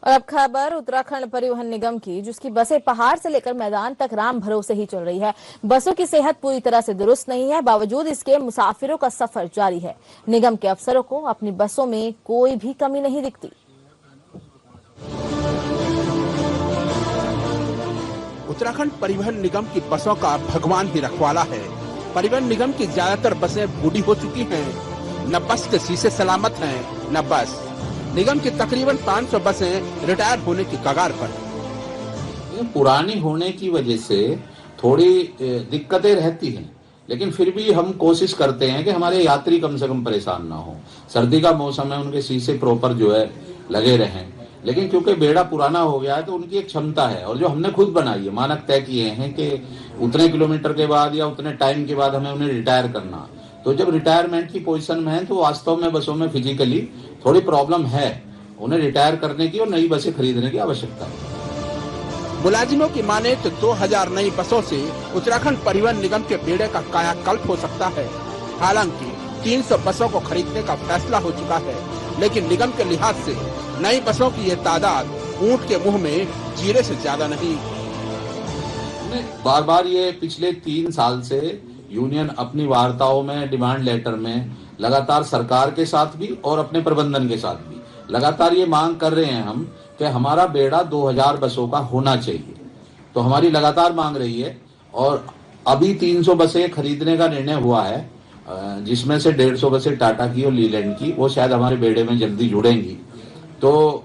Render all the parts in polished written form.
और अब खबर उत्तराखंड परिवहन निगम की, जिसकी बसें पहाड़ से लेकर मैदान तक राम भरोसे ही चल रही है। बसों की सेहत पूरी तरह से दुरुस्त नहीं है, बावजूद इसके मुसाफिरों का सफर जारी है। निगम के अफसरों को अपनी बसों में कोई भी कमी नहीं दिखती। उत्तराखंड परिवहन निगम की बसों का भगवान ही रखवाला है। परिवहन निगम की ज्यादातर बसें बूढ़ी हो चुकी हैं, न बस के शीशे सलामत हैं, न बस। निगम की तकरीबन 500 बसें रिटायर होने की कगार पर। पुरानी होने की वजह से थोड़ी दिक्कतें रहती हैं, लेकिन फिर भी हम कोशिश करते हैं कि हमारे यात्री कम से कम परेशान ना हो। सर्दी का मौसम है, उनके शीशे प्रॉपर जो है लगे रहें, लेकिन क्योंकि बेड़ा पुराना हो गया है तो उनकी एक क्षमता है, और जो हमने खुद बनाई है, मानक तय किए हैं कि उतने किलोमीटर के बाद या उतने टाइम के बाद हमें उन्हें रिटायर करना। तो जब रिटायरमेंट की पोजीशन में है तो वास्तव में बसों में फिजिकली थोड़ी प्रॉब्लम है, उन्हें रिटायर करने की और नई बसें खरीदने की आवश्यकता है। मुलाजिमों की माने तो 2000 नई बसों से उत्तराखंड परिवहन निगम के बेड़े का कायाकल्प हो सकता है। हालांकि 300 बसों को खरीदने का फैसला हो चुका है, लेकिन निगम के लिहाज से नई बसों की ये तादाद ऊंट के मुंह में जीरे से ज्यादा नहीं। बार बार ये पिछले 3 साल से यूनियन अपनी वार्ताओं में, डिमांड लेटर में लगातार सरकार के साथ भी और अपने प्रबंधन के साथ भी लगातार ये मांग कर रहे हैं हम कि हमारा बेड़ा 2000 बसों का होना चाहिए। तो हमारी लगातार मांग रही है, और अभी 300 बसें खरीदने का निर्णय हुआ है, जिसमें से 150 बसें टाटा की और लीलैंड की, वो शायद हमारे बेड़े में जल्दी जुड़ेंगी। तो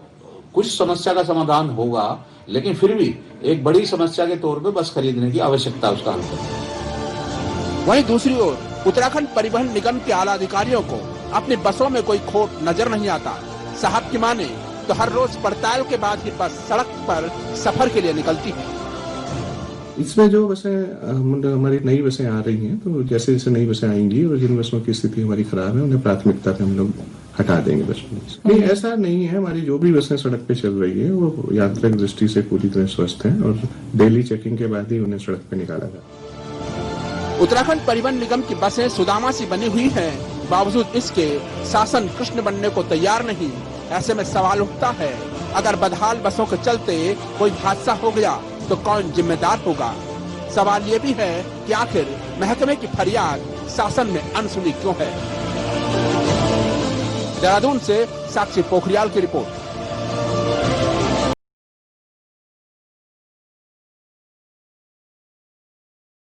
कुछ समस्या का समाधान होगा, लेकिन फिर भी एक बड़ी समस्या के तौर पे बस खरीदने की आवश्यकता उसका हल करना। वहीं दूसरी ओर उत्तराखंड परिवहन निगम के आला अधिकारियों को अपनी बसों में कोई खोट नजर नहीं आता। साहब की माने तो हर रोज पड़ताल के बाद ही बस सड़क पर सफर के लिए निकलती है। इसमें जो बसें हमारी नई बसें आ रही हैं, तो जैसे जैसे नई बसें आएंगी और जिन बसों की स्थिति हमारी खराब है उन्हें प्राथमिकता पे हम लोग हटा देंगे बसों में। नहीं, ऐसा नहीं है। हमारी जो भी बसें सड़क पे चल रही है वो यात्रिक दृष्टि से पूरी तरह स्वस्थ है, और डेली चेकिंग के बाद ही उन्हें सड़क पे निकाला जाए। उत्तराखंड परिवहन निगम की बसें सुदामा सी बनी हुई हैं, बावजूद इसके शासन कृष्ण बनने को तैयार नहीं। ऐसे में सवाल उठता है, अगर बदहाल बसों के चलते कोई हादसा हो गया तो कौन जिम्मेदार होगा? सवाल ये भी है कि आखिर महकमे की फरियाद शासन में अनसुनी क्यों है? देहरादून से साक्षी पोखरियाल की रिपोर्ट।